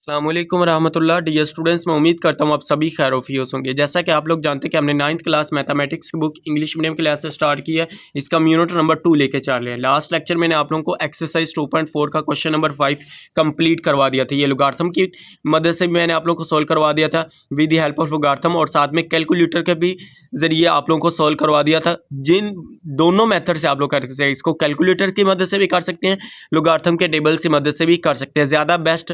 अस्सलाम वालेकुम रहमतुल्लाह। डियर स्टूडेंट्स, मैं उम्मीद करता हूँ आप सभी खैर-ओ-फ़ियोस होंगे। जैसा कि आप लोग जानते हैं कि हमने 9th क्लास मैथमेटिक्स की बुक इंग्लिश मीडियम क्लास से स्टार्ट की है। इसका हम यूनिट नंबर 2 लेके चल रहे हैं। लास्ट लेक्चर मैंने आप लोगों को एक्सरसाइज 2.4 का क्वेश्चन नंबर 5 कंप्लीट करवा दिया था। ये लॉगरिथम की मदद से भी मैंने आप लोगों को सोल्व करवा दिया था with the help of logarithm, और साथ में कैलकुलेटर के भी ज़रिए आप लोगों को सोल्व करवा दिया था। जिन दोनों मेथड से आप लोग कर सकते हैं, इसको कैलकुलेटर की मदद से भी कर सकते हैं, लॉगरिथम के टेबल की मदद से भी कर सकते हैं। ज़्यादा बेस्ट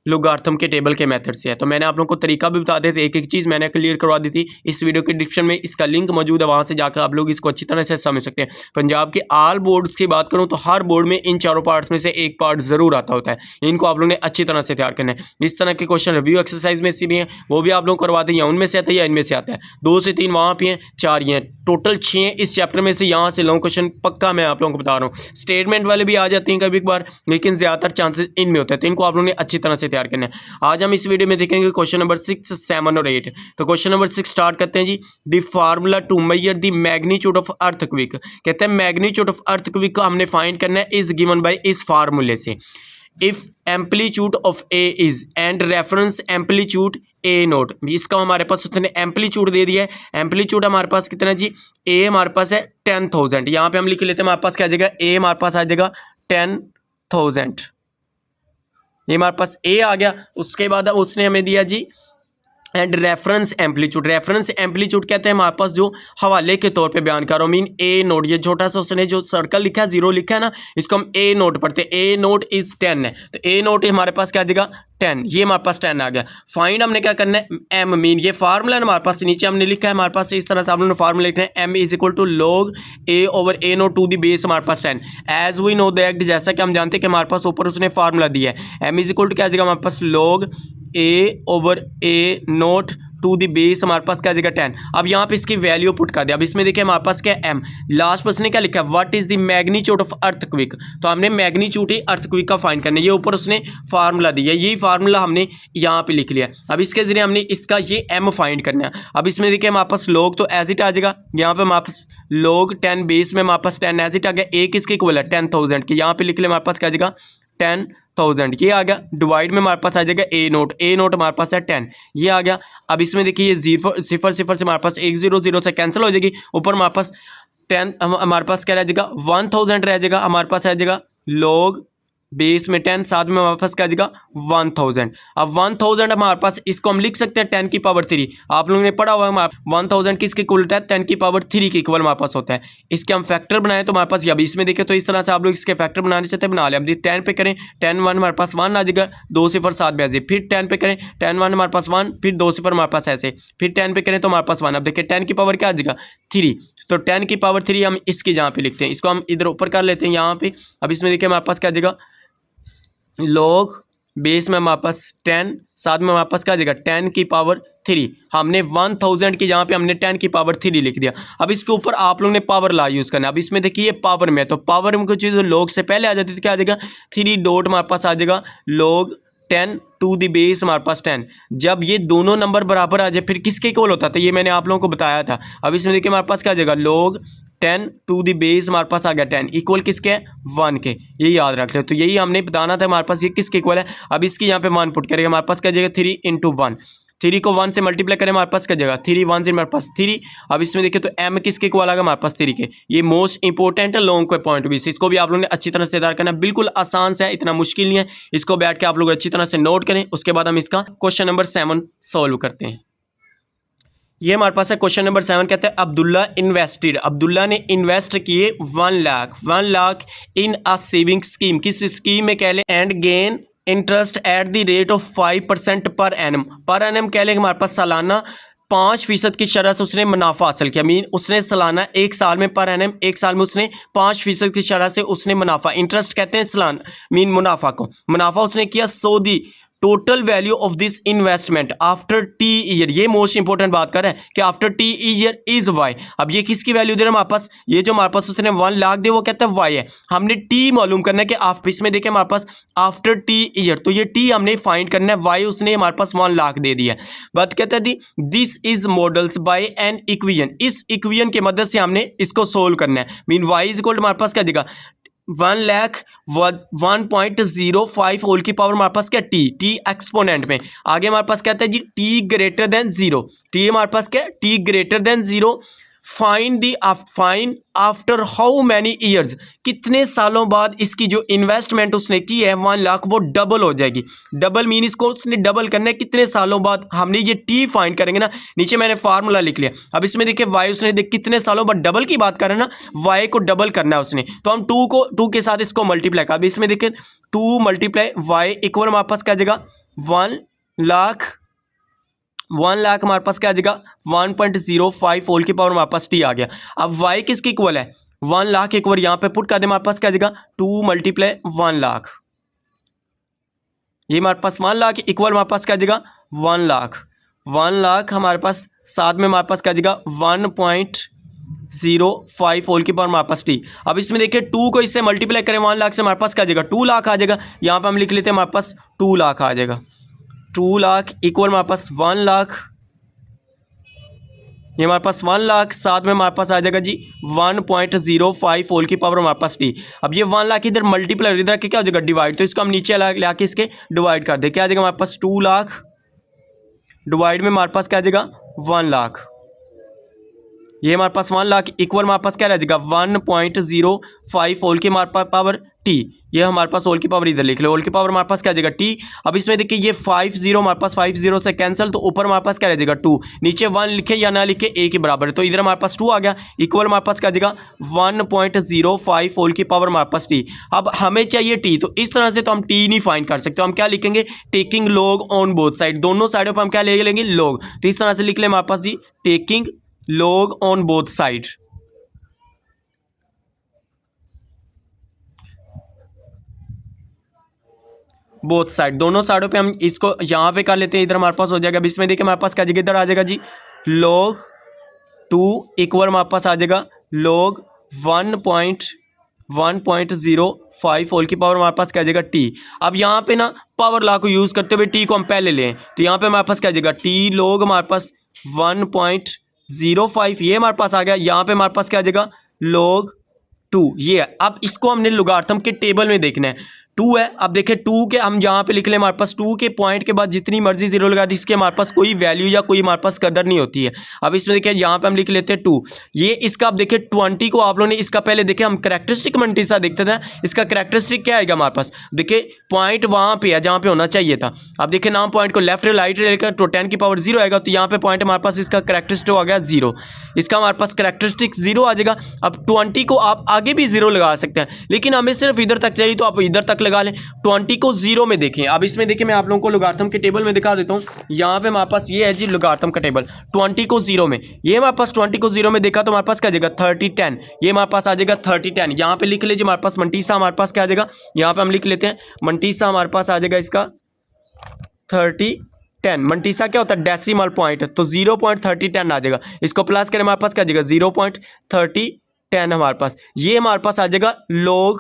लॉगरिथम के टेबल के मेथड से है। तो मैंने आप लोगों को तरीका भी बता दिया था, एक एक चीज़ मैंने क्लियर करवा दी थी। इस वीडियो के डिस्क्रिप्शन में इसका लिंक मौजूद है, वहाँ से जाकर आप लोग इसको अच्छी तरह से समझ सकते हैं। पंजाब के ऑल बोर्ड्स की बात करूँ तो हर बोर्ड में इन चारों पार्ट्स में से एक पार्ट ज़रूर आता होता है। इनको आप लोगों ने अच्छी तरह से तैयार करना है। इस तरह के क्वेश्चन रिव्यू एक्सरसाइज में से भी हैं, वो भी आप लोग करवाते हैं, या उनमें से आता है या इनमें से आता है। 2 से 3 वहाँ पे हैं, 4 ये हैं, टोटल 6 हैं इस चैप्टर में से। यहाँ से लॉन्ग क्वेश्चन पक्का मैं आप लोगों को बता रहा हूँ। स्टेटमेंट वाले भी आ जाते हैं कभी कभार, लेकिन ज़्यादातर चांसेस इनमें होते हैं। तो इनको आप लोगों ने अच्छी तरह से तैयार करना है। आज हम इस वीडियो में देखेंगे क्वेश्चन नंबर 6, 7 और 8। तो क्वेश्चन नंबर 6 स्टार्ट करते हैं जी। The formula to measure the magnitude of earthquake, कहते हैं मैग्नीट्यूड ऑफ अर्थक्वेक को हमने फाइंड करना है इज गिवन बाय इस फार्मूले से। If amplitude of A is and reference amplitude A note, इसका हमारे पास उसने एम्पलीट्यूड दे दिया है। एम्पलीट्यूड हमारे पास कितना जी, ए हमारे पास है 10,000। यहाँ पे हम लिख लेते हैं, हमारे पास क्या आ जाएगा, ए हमारे पास आ जाएगा 10,000। ये हमारे पास ए आ गया। उसके बाद उसने हमें दिया जी and reference amplitude. Reference amplitude कहते हैं हमारे पास जो हवाले के तौर पे बयान कर रहा हूँ, मीन ए नोट। ये छोटा सा उसने जो सर्कल लिखा है, 0 लिखा है ना, इसको हम ए नोट पढ़ते हैं। ए नोट इज 10 है, तो ए नोट हमारे पास क्या आ जाएगा 10। ये हमारे पास 10 आ गया। फाइंड हमने क्या करना है, एम मीन ये फार्मूला है हमारे पास, नीचे हमने लिखा है हमारे पास इस तरह से आप लोगों ने फार्मूला लिखना है, M is equal to log A over A naught to the base हमारे पास 10। एज वी नो दैट, जैसा कि हम जानते हैं कि हमारे पास ऊपर उसने फार्मूला दिया है, एम इज इक्वल टू क्या आ जाएगा हमारे पास log A over A naught to the base हमारे पास क्या आ जाएगा 10। अब यहाँ पे इसकी वैल्यू पुट कर दिया। अब इसमें देखिए हमारे पास क्या एम, लास्ट पर उसने क्या लिखा है, what is the magnitude of earthquake. तो हमने मैग्नीट्यूड ही अर्थक्वेक का फाइंड करना है। ये ऊपर उसने फार्मूला दिया, यही फार्मूला हमने यहाँ पे लिख लिया। अब इसके जरिए हमने इसका ये एम फाइंड करना है। अब इसमें देखिए हमारे पास लॉग तो एज इट आ जाएगा, यहाँ पे हमारे पास लॉग 10 बेस में हमारे पास 10 एज इट आ गया। ए किसके इक्वल है 10,000 की, यहाँ पे लिख ले हमारे पास क्या आ जाएगा 10,000। ये आ गया। डिवाइड में हमारे पास आ जाएगा ए नोट, ए नोट हमारे पास है 10, ये आ गया। अब इसमें देखिए ये सिफर सिफर से हमारे पास 1 0 0 से कैंसिल हो जाएगी। ऊपर हमारे पास 10 हमारे पास क्या रह जाएगा 1000 रह जाएगा। हमारे पास आ जाएगा लॉग बेस में 10, साथ में हमारे पास क्या आ जाएगा 1000। अब 1000 हमारे पास, इसको हम लिख सकते हैं 10 की पावर 3। आप लोगों ने पढ़ा हुआ 1000 किसके इक्वल होता है, 10 की पावर 3 के इक्वल हमारे पास होता है। इसके हम फैक्टर बनाए तो हमारे पास, या इसमें देखें तो इस तरह से आप लोग इसके फैक्टर बनाने चाहते हैं बना ले। अब 10 पे करें 10 1 हमारे पास 1 आ जाएगा, 2 0 7 में आ जाए। फिर 10 पे करें 10 1 हमारे पास 1, फिर 2 0 हमारे पास ऐसे, फिर 10 पे करें तो हमारे पास 1। अब देखिए 10 की पावर क्या आ जाएगा 3, तो 10 की पावर 3 हम इसकी जहाँ पे लिखते हैं, इसको हम इधर ऊपर कर लेते हैं यहाँ पे। अब इसमें देखिए हमारे पास क्या आ जाएगा लॉग बेस में हमारे पास 10, साथ में हमारे पास क्या आ जाएगा 10 की पावर 3। हमने 1000 की जहाँ पे हमने 10 की पावर 3 लिख दिया। अब इसके ऊपर आप लोगों ने पावर ला यूज़ करना है। अब इसमें देखिए ये पावर में, तो पावर में कुछ चीज़ लॉग से पहले आ जाती थी, क्या आ जाएगा 3 डॉट हमारे पास आ जाएगा लॉग 10 टू द बेस हमारे पास 10। जब ये दोनों नंबर बराबर आ जाए फिर किसके इक्वल होता था, ये मैंने आप लोगों को बताया था। अब इसमें देखिए हमारे पास क्या आ जाएगा लॉग 10 टू द बेस हमारे पास आ गया 10 इक्वल किसके है 1 के, ये याद रख लो। तो यही हमने बताना था हमारे पास ये किसके इक्वल है। अब इसकी यहाँ पे 1 पुट करेंगे, हमारे पास क्या जाएगा 3 × 1। 3 को 1 से मल्टीप्लाई करें हमारे पास क्या जाएगा 3 1 से हमारे पास 3। अब इसमें देखिए तो m किसके इक्वल आ गया हमारे पास 3 के। ये मोस्ट इंपॉर्टेंट है लॉन्ग के पॉइंट भी से, इसको भी आप लोगों ने अच्छी तरह से तैयार करना। बिल्कुल आसान से है, इतना मुश्किल नहीं है। इसको बैठ के आप लोग अच्छी तरह से नोट करें। उसके बाद हम इसका क्वेश्चन नंबर 7 सॉल्व करते हैं। ये हमारे पास है क्वेश्चन नंबर 7, कहते हैं अब्दुल्ला इन्वेस्टेड, अब्दुल्ला ने इन्वेस्ट किए 1 लाख इन अ सेविंग स्कीम, किस स्कीम में कह लें, and gain interest at the rate of 5% per annum कह लें हमारे पास सालाना 5% की शरह से उसने मुनाफा हासिल किया। मीन उसने सालाना 1 साल में पर एनम 1 साल में उसने 5% की शरह से उसने मुनाफा, इंटरेस्ट कहते हैं सालाना मीन मुनाफा को, मुनाफा उसने किया 100 the total value of this investment after T year. ये मोस्ट इंपॉर्टेंट बात कर रहा है कि after T year is Y. अब ये किसकी वैल्यू दे रहा है हमारे पास, ये जो हमारे पास उसने 1 लाख दे वो कहता है वाई है। हमने टी मालूम करना है कि आप इसमें देखें हमारे पास आफ्टर टी ईयर, तो ये टी हमने फाइंड करना है, वाई उसने हमारे पास 1 लाख दे दिया। बात कहता है this is models by an equation, इस इक्वेशन की मदद से हमने इसको सोल्व करना है। मीन वाई इज इक्वल हमारे पास क्या देगा 1,01.05 होल की पावर हमारे पास क्या टी एक्सपोनेंट में। आगे हमारे पास कहता है G T greater than zero, T हमारे पास क्या T greater than zero. Fine after how many years, कितने सालों बाद इसकी जो इन्वेस्टमेंट उसने की है 1 लाख वो डबल हो जाएगी। डबल मीन इसको उसने डबल करना है कितने सालों बाद, हमने ये टी फाइंड करेंगे ना। नीचे मैंने फार्मूला लिख लिया। अब इसमें देखिए वाई उसने कितने सालों बाद डबल की बात करें ना, वाई को डबल करना है उसने, तो हम टू के साथ इसको मल्टीप्लाई कर। अब इसमें देखिए 2 मल्टीप्लाई वाई इक्वल हमारे पास क्या आ जाएगा 1 लाख हमारे पास क्या आ जाएगा 1.05 होल की पावर हमारे पास टी आ गया। अब y किसकी इक्वल है 1 लाख, एक बार यहाँ पे पुट कर दे, हमारे पास क्या आ जाएगा 2 मल्टीप्लाई 1 लाख, ये हमारे पास 1 लाख इक्वल हमारे पास क्या आ जाएगा 1 लाख हमारे पास, साथ में हमारे पास क्या आ जाएगा 1.05 होल की पावर हमारे पास टी। अब इसमें देखिए 2 को इससे मल्टीप्लाई करें 1 लाख से, हमारे पास क्या आ जाएगा 2 लाख आ जाएगा। यहाँ पे हम लिख लेते हैं हमारे पास 2 लाख आ जाएगा, 2 लाख इक्वल हमारे पास 1 लाख, ये हमारे पास 1 लाख, साथ में हमारे पास आ जाएगा जी 1.05 होल की पावर हमारे पास टी। अब ये 1 लाख इधर मल्टीप्लाई इधर के क्या हो जाएगा डिवाइड, तो इसको हम नीचे ला के इसके डिवाइड कर दे, क्या आ जाएगा हमारे पास 2 लाख डिवाइड में हमारे पास क्या आ जाएगा 1 लाख, ये हमारे पास 1 लाख इक्वल हमारे पास क्या रह जाएगा 1.05 होल की हमारे पास पावर टी। ये हमारे पास होल की पावर इधर लिख लो, होल की पावर हमारे पास क्या आ जाएगा टी। अब इसमें देखिए ये 50 हमारे पास 50 से कैंसिल, तो ऊपर हमारे पास क्या रह जाएगा 2, नीचे 1 लिखे या ना लिखे एक ही बराबर है, तो इधर हमारे पास 2 आ गया इक्वल हमारे पास क्या आ जाएगा 1.05 होल की पावर हमारे पास टी। अब हमें चाहिए टी, तो इस तरह से तो हम टी नहीं फाइंड कर सकते, हम क्या लिखेंगे taking log on both side, दोनों साइडों पर हम क्या ले लेंगे लॉग, तो इस तरह से लिख ले हमारे पास जी taking log on both side। Both side दोनों साइडों पे हम इसको यहां पे कर लेते हैं, इधर हमारे पास हो जाएगा। अब इसमें देखिए हमारे पास क्या जगह इधर आ जाएगा जी log 2 इक्वल हमारे पास आ जाएगा log 1.05 होल की पावर हमारे पास क्या आ जाएगा टी। अब यहाँ पे ना पावर लॉ को यूज करते हुए टी को हम पहले लें, तो यहाँ पे हमारे पास क्या आ जाएगा टी log हमारे पास 1.05 ये हमारे पास आ गया। यहाँ पे हमारे पास क्या आ जाएगा log 2 ये है। अब इसको हमने लॉगरिथम के टेबल में देखना है, 2 है। अब देखें 2 के हम यहाँ पे लिख लें, हमारे पास 2 के पॉइंट के बाद जितनी मर्जी जीरो लगा दी, इसके हमारे पास कोई वैल्यू या कोई हमारे पास कदर नहीं होती है। अब इसमें देखिए यहाँ पे हम लिख लेते हैं 2, ये इसका अब देखिए 20 को आप लोगों ने इसका पहले देखे हम करेक्टरिस्टिक मल्टीसा देखते थे, इसका करेक्टरिस्टिक क्या आएगा हमारे पास, देखिए पॉइंट वहाँ पे है जहाँ पे होना चाहिए था। अब देखिए नाम पॉइंट को लेफ्ट राइट लेकर तो 10 की पावर 0 आएगा, तो यहाँ पे पॉइंट हमारे पास इसका करेक्टरिस्टिक हो गया 0, इसका हमारे पास करेक्टरिस्टिक 0 आ जाएगा। अब 20 को आप आगे भी 0 लगा सकते हैं, लेकिन हमें सिर्फ इधर तक चाहिए तो आप इधर तक लगा लें। 20 को 0 में देखें। अब इसमें देखिए मैं आप लोगों को लॉगरिथम के टेबल में दिखा देता हूँ। यहाँ पे हमारे पास ये है जी लॉगरिथम का टेबल, 20 को 0 में, ये हमारे पास 20 को 0 में देखा तो हमारे पास क्या आ जाएगा 3010, ये हमारे पास आ जाएगा 3010। यहाँ पे लिख लीजिए हमारे पास मंटीसा हमारे पास क्या आ जाएगा, यहाँ पे हम लिख लेते हैं मंटीसा हमारे पास आ जाएगा इसका 3010। मंटीसा क्या होता है डेसिमल पॉइंट, तो 0.3010 आ जाएगा। इसको प्लस करें हमारे पास क्या आ जाएगा 0.3010 हमारे पास, ये हमारे पास आ जाएगा log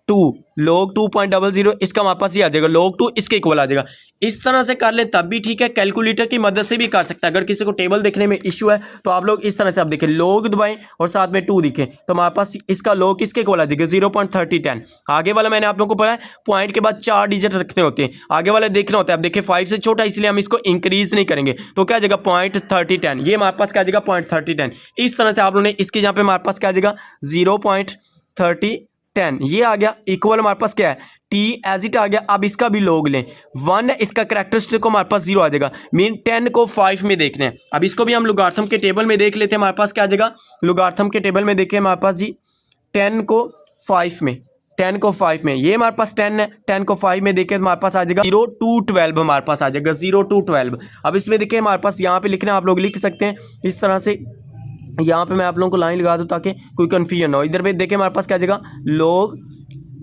2.00, इसका हमारे पास ये आ जाएगा log 2 इसके इक्वल आ जाएगा। इस तरह से कर ले तब भी ठीक है, कैलकुलेटर की मदद से भी कर सकता है। अगर किसी को टेबल देखने में इश्यू है तो आप लोग इस तरह से आप देखें log दबाएं और साथ में 2 दिखें, तो हमारे पास इसका log किसके इक्वल आ जाएगा 0.3010। आगे वाला मैंने आप लोगों को पढ़ा है पॉइंट के बाद 4 डिजिट रखने होते हैं, आगे वाला देखना होता है। अब देखिए 5 से छोटा इसलिए हम इसको इंक्रीज नहीं करेंगे, तो क्या आ जाएगा 0.3010, ये हमारे पास क्या आ जाएगा 0.3010। इस तरह से आप लोगों ने इसके यहाँ पे हमारे पास क्या आ जाएगा 0.3010 ये आ गया इक्वल हमारे पास क्या है टी एज इट आ गया। अब इसका भी लोग लें 1 है, इसका करेक्टरिस्टिक को हमारे पास 0 आ जाएगा, मीन 10 को 5 में देखना है। अब इसको भी हम लॉगरिथम के टेबल में देख लेते हैं, हमारे पास क्या आ जाएगा लॉगरिथम के टेबल में देखें हमारे पास जी 10 को 5 में, 10 को 5 में, ये हमारे पास 10 है, 10 को 5 में देखें हमारे पास आ जाएगा 0 to 12 हमारे पास आ जाएगा 0 to 12। अब इसमें देखिए हमारे पास यहाँ पे लिखना आप लोग लिख सकते हैं इस तरह से, यहाँ पे मैं आप लोगों को लाइन लगा दूँ ताकि कोई कन्फ्यूजन हो। इधर पे देखें हमारे पास क्या आ जाएगा log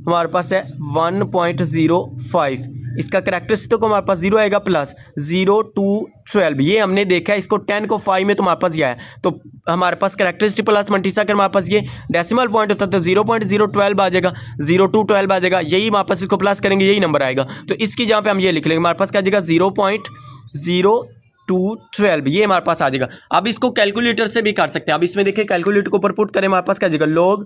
हमारे पास है 1.05, इसका करेक्टरिस्टिक को हमारे पास 0 आएगा प्लस 0 to 12, ये हमने देखा है इसको 10 को 5 में तो हमारे पास ये है, तो हमारे पास करेक्टरिस्टिक प्लस मल्टीसा कर हमारे पास ये डेसिमल पॉइंट होता है तो 0.012 आ जाएगा, 0 to 12 आ जाएगा, यही हमारे पास इसको प्लस करेंगे यही नंबर आएगा। तो इसकी जहाँ पे हम ये लिख लेंगे हमारे पास क्या आ जाएगा 0.0212, ये हमारे पास आ जाएगा। अब इसको कैलकुलेटर से भी कर सकते हैं। अब इसमें देखिए कैलकुलेटर को ऊपर पुट करें हमारे पास क्या आ जाएगा log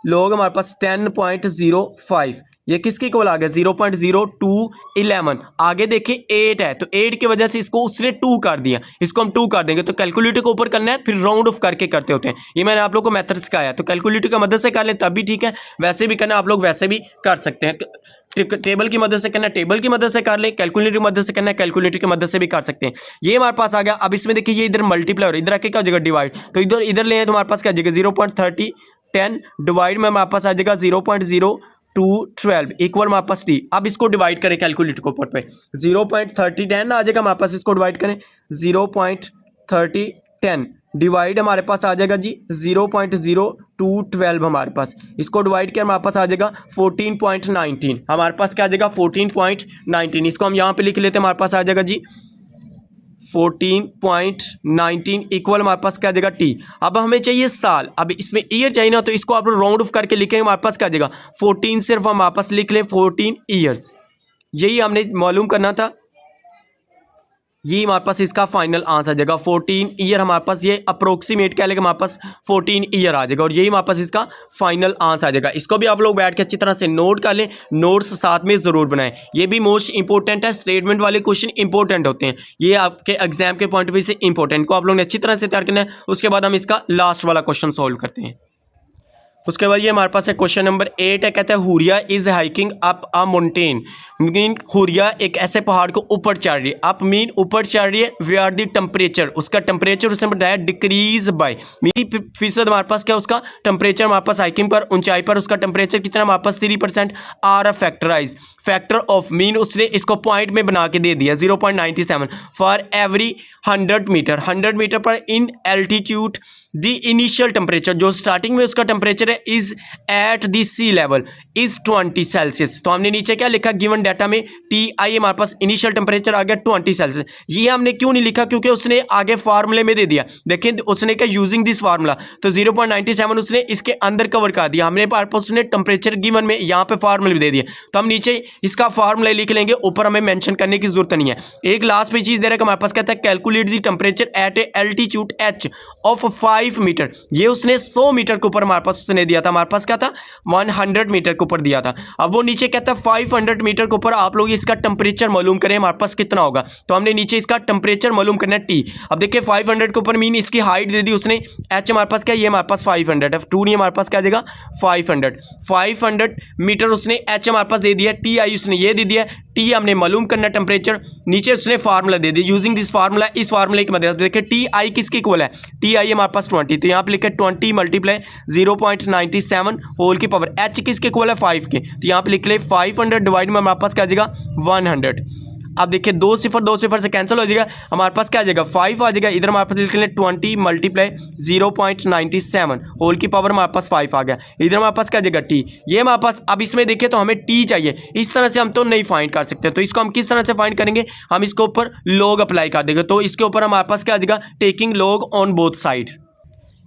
लोग हमारे पास 10.05, ये किसके इक्वल आ गया 0.0211। आगे देखिए 8 है, तो 8 की वजह से इसको उसने 2 कर दिया, इसको हम 2 कर देंगे। तो कैलकुलेटर को ऊपर करना है, फिर राउंड ऑफ करके करते होते हैं। ये मैंने आप लोग को मेथड सिखाया, तो कैलकुलेटर की मदद से कर ले तब भी ठीक है, वैसे भी करना आप लोग वैसे भी कर सकते हैं। टेबल की मदद से करना है, टेबल की मदद से कर ले, कैलकुलेटर की मदद से करना है, कैलकुलेटर की मदद से भी कर सकते हैं। ये हमारे पास आ गया। अब इसमें देखिए ये इधर मल्टीप्लाई और इधर आके क्या हो जाएगा डिवाइड, तो इधर इधर ले तो हमारे पास क्या आ जाएगा 0.3010 डिवाइड में हमारे पास आ जाएगा 0.0212 इक्वल हमारे पास टी। अब इसको डिवाइड करें कैलकुलेटर को ऊपर पे 0.3010 आ जाएगा हमारे पास, इसको डिवाइड करें 0.3010 डिवाइड हमारे पास आ जाएगा जी 0.0212 हमारे पास, इसको डिवाइड किया हमारे पास आ जाएगा 14.19, हमारे पास क्या आ जाएगा 14.19। इसको हम यहाँ पे लिख लेते हैं, हमारे पास आ जाएगा जी 14.19 इक्वल हमारे पास क्या आ जाएगा टी। अब हमें चाहिए साल, अब इसमें ईयर चाहिए ना, तो इसको आप राउंड ऑफ करके लिखेंगे, हमारे पास क्या आ जाएगा 14, सिर्फ हमारे पास लिख ले 14 ईयर्स, यही हमने मालूम करना था। ये हमारे पास इसका फाइनल आंसर आ जाएगा 14 ईयर, हमारे पास ये अप्रोक्सीमेट क्या लेगा हमारे पास 14 ईयर आ जाएगा, और यही हमारे पास इसका फाइनल आंसर आ जाएगा। इसको भी आप लोग बैठ के अच्छी तरह से नोट कर लें, नोट्स साथ में ज़रूर बनाएं, ये भी मोस्ट इंपॉर्टेंट है। स्टेटमेंट वाले क्वेश्चन इंपॉर्टेंट होते हैं, ये आपके एग्जाम के पॉइंट ऑफ व्यू से इंपॉर्टेंट को आप लोगों ने अच्छी तरह से तैयार करना है। उसके बाद हम इसका लास्ट वाला क्वेश्चन सॉल्व करते हैं। उसके बाद ये हमारे पास है क्वेश्चन नंबर 8 है, कहता है Huriya is hiking up a mountain, mean Huriya एक ऐसे पहाड़ को ऊपर चढ़ रही है, अप मीन ऊपर चढ़ रही है, वे आर दी टेम्परेचर, उसका टेम्परेचर उसने बताया डिक्रीज बाय मीन फीसद हमारे पास क्या उसका टेम्परेचर हमारे पास हाइकिंग पर ऊंचाई पर उसका टेम्परेचर कितना हमारे पास 3% R a factorise factor of mean उसने इसको पॉइंट में बना के दे दिया 0.97 फॉर एवरी 100 मीटर, 100 मीटर पर in altitude the initial temperature, जो स्टार्टिंग में उसका टेम्परेचर है is at the sea level is 20 Celsius. तो हमने नीचे क्या लिखा गिवन डाटा में टी आई हमारे पास इनिशियल टेम्परेचर आ गया 20 सेल्सियस। ये हमने क्यों नहीं लिखा, क्योंकि उसने आगे फार्मूले में दे दिया। देखिए उसने क्या यूजिंग दिस फार्मूला, तो 0.97 उसने इसके अंदर कवर कर दिया, हमने पास उसने टेम्परेचर गिवन में यहाँ पे फार्मूले में दे दिया, तो हम नीचे इसका फार्मूला लिख लेंगे, ऊपर हमें मेंशन करने की जरूरत नहीं है। एक लास्ट पे चीज दे रहा है हमारे पास, कहता है calculate the temperature at a altitude H of 5 metre, ये उसने 100 मीटर के ऊपर हमारे पास उसने दिया था, हमारे पास क्या था 100 मीटर के ऊपर दिया था। अब वो नीचे कहता है 500 मीटर के ऊपर आप लोग इसका टेम्परेचर मालूम करें हमारे पास कितना होगा, तो हमने नीचे इसका टेम्परेचर मालूम करना है टी। अब देखिए 500 के ऊपर मीन इसकी हाइट दे दी उसने, एच हमारे पास क्या ये हमारे पास 500 है, 2 नहीं हमारे पास क्या आ जाएगा 500 मीटर उसने एच हमारे पास दे दिया, टी आई उसने ये दे दिया, टी हमने मालूम करना टेम्परेचर, नीचे उसने फार्मूला दे दिया यूजिंग दिस फार्मूला, इस फार्मूले की मदद से देखिए टी आई किसके इक्वल है, टी आई हमारे पास 20, तो यहाँ पे लिखे 20 मल्टीप्लाई 0.97 होल की पावर, एच किसके इक्वल है 5 के, तो यहाँ पे लिख ले 500 डिवाइड में हमारे पास क्या आ जाएगा 100। अब देखिए 2 सिफर से कैंसिल हो जाएगा, हमारे पास क्या आ जाएगा 5 आ जाएगा, इधर हमारे पास लिख ले 20 मल्टीप्लाई 0.97 होल की पावर हमारे पास 5 आ गया, इधर हमारे पास क्या आ जाएगा टी, ये हमारे पास। अब इसमें देखिए तो हमें टी चाहिए, इस तरह से हम तो नहीं फाइंड कर सकते, तो इसको हम किस तरह से फाइंड करेंगे, हम इसके ऊपर लॉग अप्लाई कर देंगे, तो इसके ऊपर हमारे पास क्या आ जाएगा taking log on both side,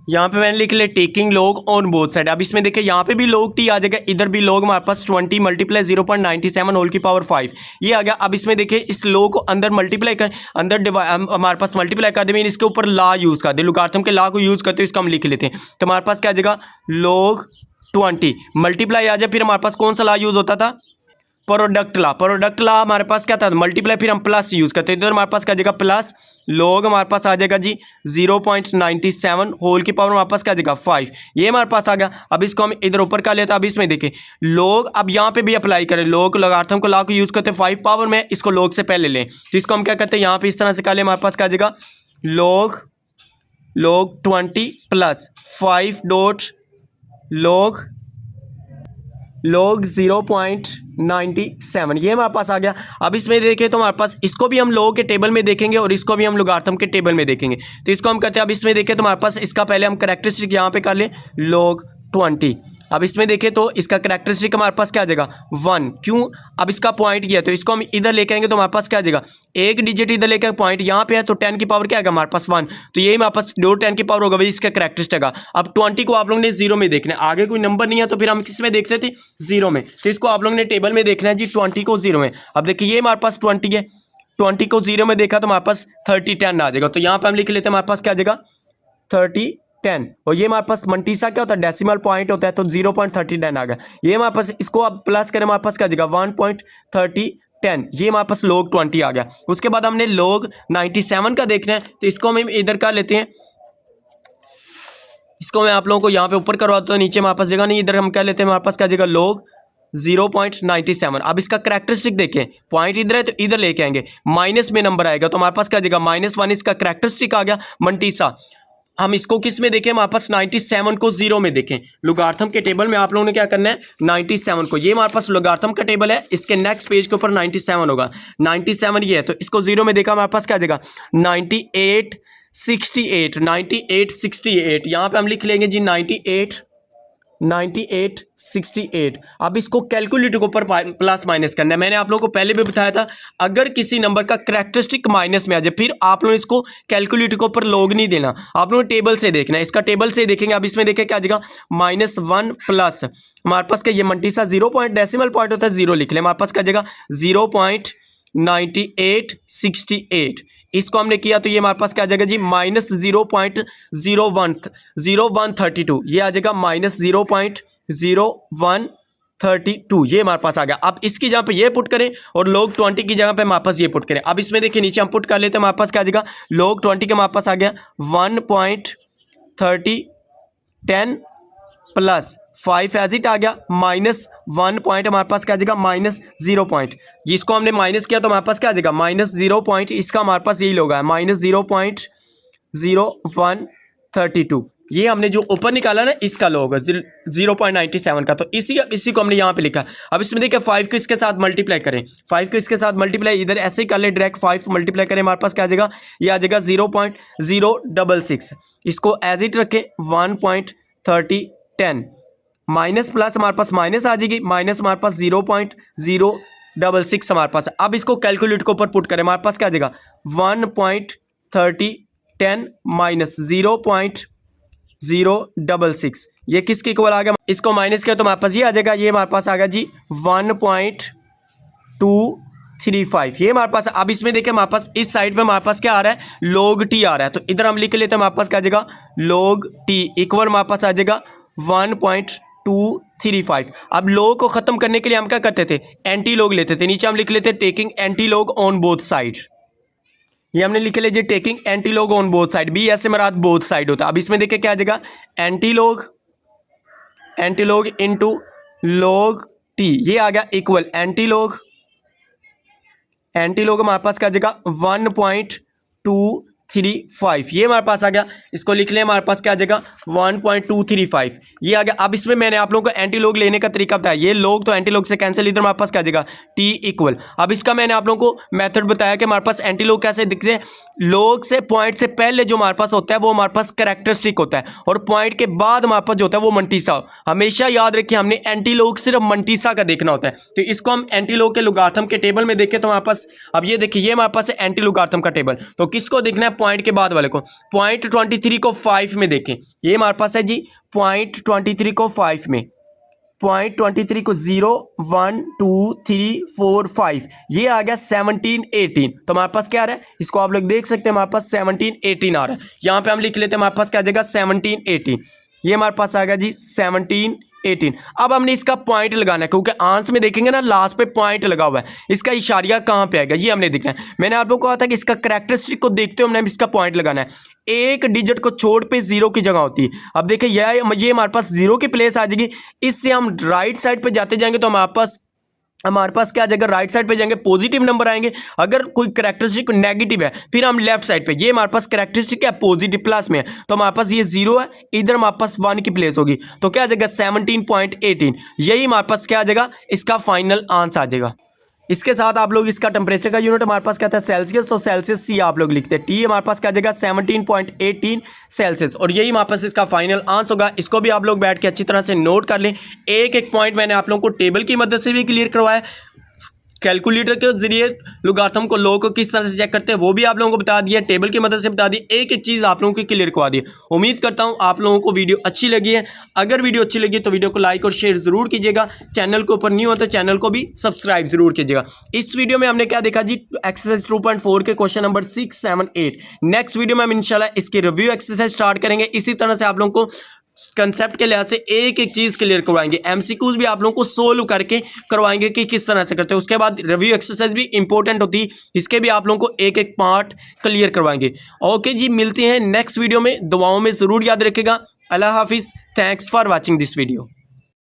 यहाँ पे मैंने लिख लिया taking log on both side. अब इसमें देखिए यहाँ पे भी लॉग टी आ जाएगा, इधर भी लॉग हमारे पास 20 मल्टीप्लाई 0.97 होल की पावर 5 ये आ गया। अब इसमें देखिए इस लॉग को अंदर मल्टीप्लाई कर अंदर हमारे पास मल्टीप्लाई कर दे, इसके ऊपर ला यूज़ कर दे, लॉगरिथम के ला को यूज़ करते हुए इसको हम लिख लेते हैं, तो हमारे पास क्या आ जाएगा लॉग 20 मल्टीप्लाई आ जाए, फिर हमारे पास कौन सा ला यूज़ होता था प्रोडक्ट ला हमारे पास क्या था मल्टीप्लाई, फिर हम प्लस यूज़ करते हैं, इधर हमारे पास क्या आ जाएगा प्लस लॉग हमारे पास आ जाएगा जी 0.97 होल की पावर हमारे पास क्या आ जाएगा 5, ये हमारे पास आ गया। अब इसको हम इधर ऊपर कर लेते हैं, अब इसमें देखिए लॉग, अब यहाँ पे भी अप्लाई करें लॉग लॉगरिथम को ला को यूज़ करते हैं 5 पावर में, इसको लॉग से पहले लें, तो इसको हम क्या करते हैं यहाँ पे इस तरह से कर ले, हमारे पास क्या आ जाएगा लॉग 20 प्लस 5 डॉट लॉग 0.97 ये हमारे पास आ गया। अब इसमें देखें तो हमारे पास इसको भी हम लॉग के टेबल में देखेंगे और इसको भी हम लॉगरिथम के टेबल में देखेंगे, तो इसको हम करते हैं। अब इसमें देखें तो हमारे पास इसका पहले हम कैरेक्टरिस्टिक यहाँ पे कर लें लॉग 20, अब इसमें देखें तो इसका कैरेक्टरिस्टिक हमारे पास क्या आ जाएगा 1, क्यों अब इसका पॉइंट किया, तो इसको हम इधर लेके आएंगे तो हमारे पास क्या आ जाएगा एक डिजिट इधर लेके पॉइंट यहाँ पे है, तो 10 की पावर क्या आएगा हमारे पास 1, तो यही हमारे पास 10 की पावर होगा, वही इसका कैरेक्टरिस्टिक है। अब 20 को आप लोगों ने 0 में देखना है, आगे कोई नंबर नहीं है तो फिर हम किस में देखते थे 0 में, तो इसको आप लोगों ने टेबल में देखना है जी 20 को 0 में। अब देखिए ये हमारे पास 20 है, 20 को 0 में देखा तो हमारे पास 30 10 आ जाएगा, तो यहाँ पर हम लिख लेते हैं हमारे पास क्या आ जाएगा 30 10 और ये हमारे पास मंटीसा क्या होता है, डेसिमल पॉइंट होता है, तो 0.3010 आ गया। ये हमारे पास, इसको अब प्लस करें हमारे पास क्या आ जाएगा 1.3010, ये हमारे पास log 20 आ गया। उसके बाद हमने log 97 का देखना है, तो इसको हम इधर कर लेते हैं, इसको मैं आप लोगों को यहाँ पे ऊपर करवाता हूँ, नीचे हमारे पास जगह नहीं, इधर हम कह लेते हैं हमारे पास क्या जगह log 0.97। अब इसका करैक्टरिस्टिक देखें, पॉइंट इधर है तो इधर लेके आएंगे, माइनस में नंबर आएगा तो हमारे पास क्या जगह -1, इसका करैक्टरिस्टिक आ गया मंटीसा। हम इसको किस में देखें, हमारे पास 97 को 0 में देखें। लॉगरिथम के टेबल में आप लोगों ने क्या करना है, 97 को, ये हमारे पास लॉगरिथम का टेबल है, इसके नेक्स्ट पेज के ऊपर 97 होगा, 97 ये है, तो इसको 0 में देखा हमारे पास क्या जगह 9868, 9868, यहाँ पे हम लिख लेंगे जी 9868। अब इसको कैलकुलेटर के ऊपर प्लस माइनस करना है। मैंने आप लोगों को पहले भी बताया था, अगर किसी नंबर का करैक्टरिस्टिक माइनस में आ जाए, फिर आप लोग इसको कैलकुलेटर के ऊपर लॉग नहीं देना, आप लोगों ने टेबल से देखना है, इसका टेबल से देखेंगे। अब इसमें देखें क्या आ जाएगा -1 प्लस हमारे पास क्या, ये मंटीसा 0 पॉइंट डेसिमल पॉइंट होता है 0 लिख ले, हमारे पास क्या आ जाएगा 0.9868, इसको हमने किया तो ये हमारे पास क्या आ जाएगा जी -0.0132, ये आ जाएगा -0.0132, ये हमारे पास आ गया। अब इसकी जगह पे ये पुट करें और log 20 की जगह पे हमारे पास ये पुट करें। अब इसमें देखिए नीचे हम पुट कर लेते हैं, हमारे पास क्या आ जाएगा log 20 के हमारे पास आ गया 1.3010 प्लस 5 एज इट आ गया, -1 पॉइंट हमारे पास क्या आ जाएगा -0 पॉइंट, जिसको हमने माइनस किया तो हमारे पास क्या आ जाएगा -0 पॉइंट, इसका हमारे पास यही लोग है -0.0132, ये हमने जो ऊपर निकाला ना इसका लोग 0.97 का, तो इसी को हमने यहाँ पे लिखा। अब इसमें देखिए 5 को इसके साथ मल्टीप्लाई करें, 5 को इसके साथ मल्टीप्लाई इधर ऐसे ही कर ले डायरेक्ट, 5 मल्टीप्लाई करें हमारे पास क्या आ जाएगा, ये आ जाएगा 0.066, इसको एज इट रखें 1.3010 माइनस प्लस हमारे पास माइनस आ जाएगी, माइनस हमारे पास 0.066 हमारे पास। अब इसको कैलकुलेटर के ऊपर पुट करें, हमारे पास क्या आ जाएगा 1.3010 माइनस 0.066, ये किसके इक्वल आ गया, इसको माइनस किया तो हमारे पास ये आ जाएगा, ये हमारे पास आ गया जी 1.235, ये हमारे पास। अब इसमें देखिए हमारे पास इस साइड पे हमारे पास क्या आ रहा है log t आ रहा है, तो इधर हम लिख लेते हैं, हमारे पास क्या आ जाएगा log t इक्वल हमारे पास आ जाएगा 1.235। अब log को खत्म करने के लिए हम क्या करते थे, एंटी log लेते थे, नीचे हम लिख लेते taking anti log on both side, ये हमने लिख लीजिए taking anti log on both side, बी ऐसे मराद बोथ साइड होता है। अब इसमें देखिए क्या आ जाएगा anti log into log t, ये आ गया इक्वल एंटी log हमारे पास क्या आ जाएगा 1.235, ये हमारे पास आ गया, इसको लिख लें, हमारे पास क्या आ जाएगा 1.235, ये आ गया। अब इसमें मैंने आप लोगों को एंटी log लेने का तरीका बताया, ये log तो एंटी log से कैंसिल, इधर हमारे पास क्या आ जाएगा t इक्वल। अब इसका मैंने आप लोगों को मेथड बताया कि हमारे पास एंटी log कैसे दिखते हैं, log से पॉइंट से पहले जो हमारे पास होता है वो हमारे पास कैरेक्टरिस्टिक होता है, और पॉइंट के बाद हमारे पास जो होता है वो मंटीसा। हमेशा याद रखिए हमने एंटी log सिर्फ मंटीसा का देखना होता है, तो इसको हम एंटी log के लॉगरिथम के टेबल में देखें तो हमारे पास, अब ये देखिए ये हमारे पास है एंटी लॉगरिथम का टेबल, तो किसको देखना है पॉइंट के बाद वाले को, पॉइंट 23 को 5 में देखें, ये हमारे पास है जी पॉइंट 23 को 5 में, पॉइंट 23 को 0 1 2 3 4 5, ये आ गया 17 18, तो हमारे पास क्या आ रहा है, इसको आप लोग देख सकते हैं हमारे पास 17 18 आ रहा है, यहाँ पे हम लिख लेते हैं हमारे पास क्या आ जाएगा 17 18, ये हमारे पास आ गया जी 17 18। अब हमने इसका पॉइंट लगाना है, क्योंकि आंसर में देखेंगे ना लास्ट पे पॉइंट लगा हुआ है, इसका इशारिया कहाँ पे आएगा ये हमने देखना है। मैंने आप लोगों को कहा था कि इसका करैक्टरिस्टिक को देखते हुए हमने इसका पॉइंट लगाना है, एक डिजिट को छोड़ पे 0 की जगह होती है। अब देखिए ये हमारे पास 0 की प्लेस आ जाएगी, इससे हम राइट साइड पे जाते जाएंगे तो हमारे पास क्या आ जाएगा, राइट साइड पे जाएंगे पॉजिटिव नंबर आएंगे, अगर कोई करैक्टरिस्टिक नेगेटिव है फिर हम लेफ्ट साइड पे, ये हमारे पास करैक्टरिस्टिक है पॉजिटिव प्लस में है, तो हमारे पास ये 0 है, इधर हमारे पास 1 की प्लेस होगी, तो क्या आ जाएगा 17.18, यही हमारे पास क्या आ जाएगा, इसका फाइनल आंसर आ जाएगा। इसके साथ आप लोग इसका टेम्परेचर का यूनिट हमारे पास क्या था सेल्सियस, तो सेल्सियस सी आप लोग लिखते हैं, टी हमारे पास क्या आ जाएगा 17.18 सेल्सियस, और यही हमारे पास इसका फाइनल आंसर होगा। इसको भी आप लोग बैठ के अच्छी तरह से नोट कर लें, एक एक पॉइंट मैंने आप लोगों को टेबल की मदद से भी क्लियर करवाया, कैलकुलेटर के जरिए लोगारिथम को लॉग को किस तरह से चेक करते हैं वो भी आप लोगों को बता दिया, टेबल की मदद से बता दी, एक एक चीज़ आप लोगों को क्लियर करवा दी। उम्मीद करता हूँ आप लोगों को वीडियो अच्छी लगी है। अगर वीडियो अच्छी लगी तो वीडियो को लाइक और शेयर जरूर कीजिएगा। चैनल के ऊपर नहीं हो तो चैनल को भी सब्सक्राइब जरूर कीजिएगा। इस वीडियो में हमने क्या देखा जी, एक्सरसाइज 2.4 के क्वेश्चन नंबर 6, 7, 8। नेक्स्ट वीडियो में हम इंशाल्लाह इसकी रिव्यू एक्सरसाइज स्टार्ट करेंगे। इसी तरह से आप लोगों को कंसेप्ट के लिहाज से एक एक चीज क्लियर करवाएंगे। एमसीक्यूज भी आप लोगों को सोल्व करके करवाएंगे कि किस तरह से करते हैं। उसके बाद रिव्यू एक्सरसाइज भी इंपॉर्टेंट होती है, इसके भी आप लोगों को एक एक पार्ट क्लियर करवाएंगे। ओके जी, मिलते हैं नेक्स्ट वीडियो में। दुआओं में जरूर याद रखेगा। अल्लाह हाफिज। Thanks for watching this video.